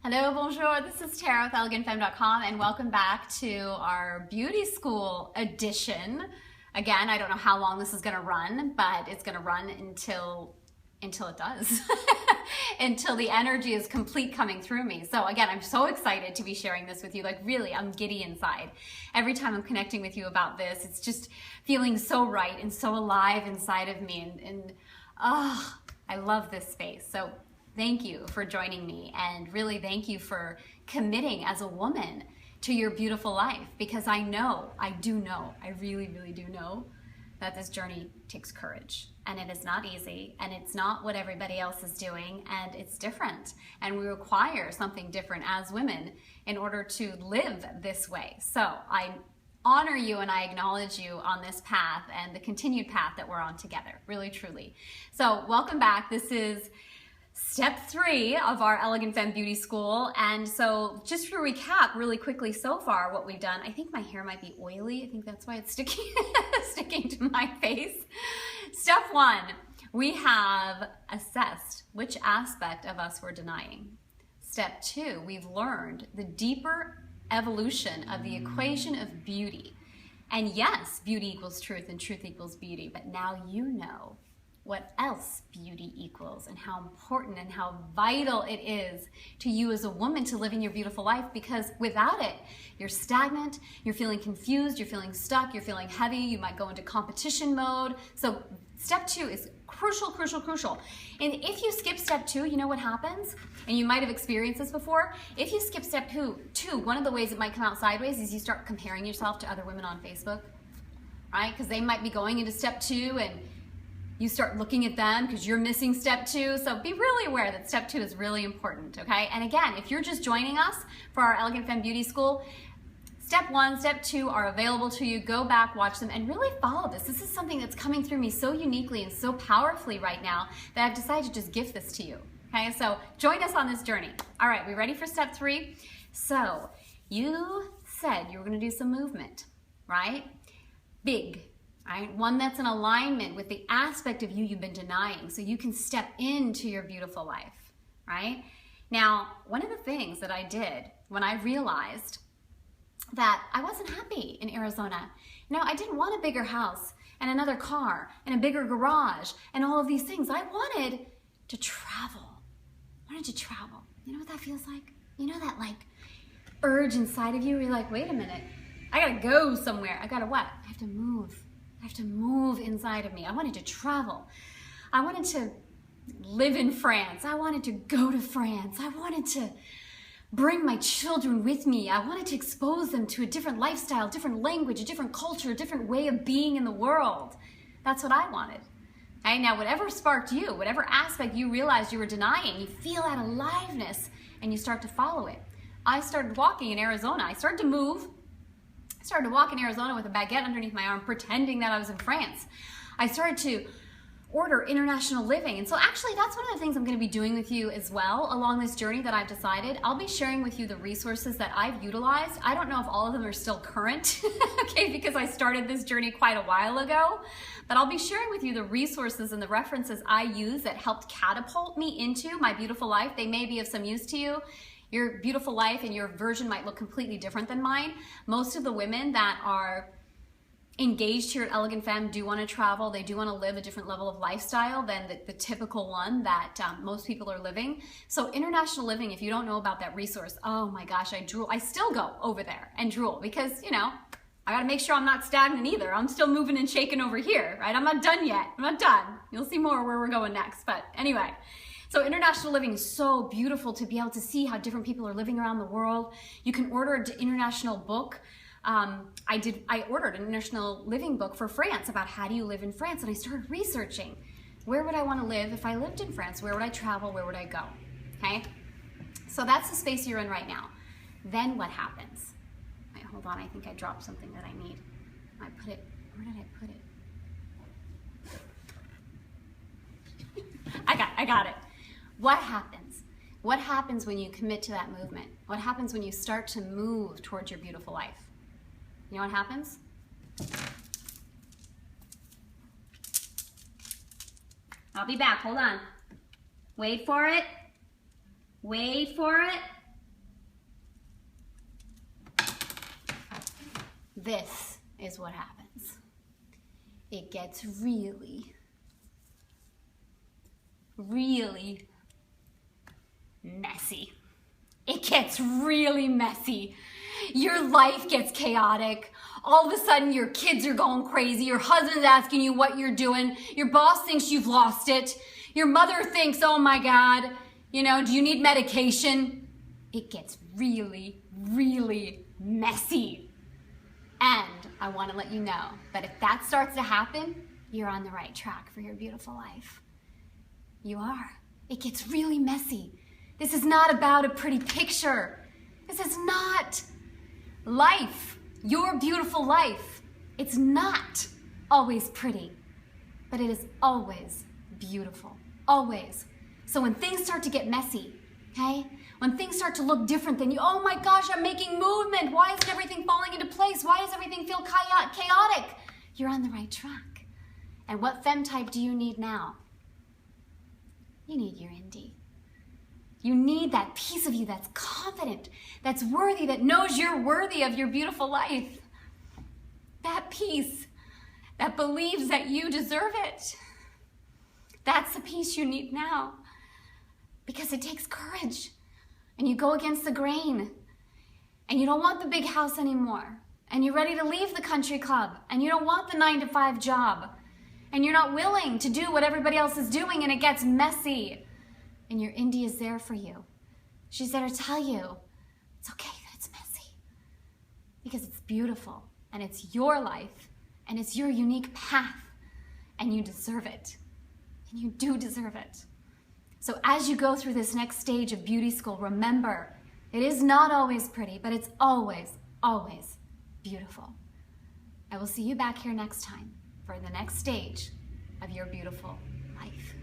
Hello, bonjour. This is Tara with elegantfemme.com and welcome back to our beauty school edition. Again, I don't know how long this is going to run, but it's going to run until it does. Until the energy is complete coming through me. So again, I'm so excited to be sharing this with you. Like really, I'm giddy inside. Every time I'm connecting with you about this, it's just feeling so right and so alive inside of me. And I love this space. So thank you for joining me, and really thank you for committing as a woman to your beautiful life, because I really, really do know that this journey takes courage, and it is not easy, and it's not what everybody else is doing, and it's different, and we require something different as women in order to live this way. So I honor you and I acknowledge you on this path and the continued path that we're on together, really, truly. So welcome back. This is Step 3 of our Elegant Femme Beauty School. And so just to recap really quickly so far what we've done, I think my hair might be oily. I think that's why it's sticking to my face. Step 1, we have assessed which aspect of us we're denying. Step 2, we've learned the deeper evolution of the equation of beauty. And yes, beauty equals truth and truth equals beauty, but now you know what else beauty equals and how important and how vital it is to you as a woman to live in your beautiful life, because without it, you're stagnant, you're feeling confused, you're feeling stuck, you're feeling heavy, you might go into competition mode. So step 2 is crucial, crucial, crucial. And if you skip step 2, you know what happens? And you might have experienced this before. If you skip step 2, one of the ways it might come out sideways is you start comparing yourself to other women on Facebook, right? Because they might be going into step 2 and you start looking at them because you're missing step 2. So be really aware that step 2 is really important, okay? And again, if you're just joining us for our Elegant Femme Beauty School, step 1, step 2 are available to you. Go back, watch them, and really follow this. This is something that's coming through me so uniquely and so powerfully right now that I've decided to just gift this to you, okay? So join us on this journey. All right, we ready for step 3? So you said you were gonna do some movement, right? Big. Right? One that's in alignment with the aspect of you you've been denying, so you can step into your beautiful life, right? Now, one of the things that I did when I realized that I wasn't happy in Arizona, I didn't want a bigger house and another car and a bigger garage and all of these things. I wanted to travel. I wanted to travel. You know what that feels like? You know that like urge inside of you where you're like, wait a minute, I gotta go somewhere. I gotta what? I have to move. I have to move inside of me. I wanted to travel. I wanted to live in France. I wanted to go to France. I wanted to bring my children with me. I wanted to expose them to a different lifestyle, different language, a different culture, a different way of being in the world. That's what I wanted. Okay? Now, whatever sparked you, whatever aspect you realized you were denying, you feel that aliveness and you start to follow it. I started walking in Arizona. I started to move. I started to walk in Arizona with a baguette underneath my arm, pretending that I was in France. I started to order international living. And so actually that's one of the things I'm going to be doing with you as well along this journey that I've decided. I'll be sharing with you the resources that I've utilized. I don't know if all of them are still current, okay, because I started this journey quite a while ago, but I'll be sharing with you the resources and the references I use that helped catapult me into my beautiful life. They may be of some use to you. Your beautiful life and your version might look completely different than mine. Most of the women that are engaged here at Elegant Femme do want to travel. They do want to live a different level of lifestyle than the typical one that most people are living. So international living, if you don't know about that resource, oh my gosh, I drool. I still go over there and drool because, I got to make sure I'm not stagnant either. I'm still moving and shaking over here, right? I'm not done yet. I'm not done. You'll see more where we're going next. But anyway. So international living is so beautiful to be able to see how different people are living around the world. You can order an international book. I ordered an international living book for France about how do you live in France, and I started researching where would I want to live if I lived in France? Where would I travel? Where would I go? Okay, so that's the space you're in right now. Then what happens? Wait, hold on, I think I dropped something that I need. Where did I put it? I got it. What happens? What happens when you commit to that movement? What happens when you start to move towards your beautiful life? You know what happens? I'll be back, hold on. Wait for it. Wait for it. this is what happens. It gets really, really messy. It gets really messy. Your life gets chaotic. All of a sudden, your kids are going crazy. Your husband's asking you what you're doing. Your boss thinks you've lost it. Your mother thinks, oh my God, do you need medication? It gets really, really messy. And I want to let you know that if that starts to happen, you're on the right track for your beautiful life. You are. It gets really messy. This is not about a pretty picture. This is not life, your beautiful life. It's not always pretty, but it is always beautiful, always. So when things start to get messy, okay? When things start to look different than you, oh my gosh, I'm making movement. Why isn't everything falling into place? Why does everything feel chaotic? You're on the right track. And what fem type do you need now? You need your indie. You need that piece of you that's confident, that's worthy, that knows you're worthy of your beautiful life. That piece that believes that you deserve it. That's the piece you need now. Because it takes courage. And you go against the grain. And you don't want the big house anymore. And you're ready to leave the country club. And you don't want the 9-to-5 job. And you're not willing to do what everybody else is doing, and it gets messy. And your indie is there for you. She's there to tell you it's okay that it's messy. Because it's beautiful, and it's your life, and it's your unique path, and you deserve it. And you do deserve it. So as you go through this next stage of beauty school, remember, it is not always pretty, but it's always, always beautiful. I will see you back here next time for the next stage of your beautiful life.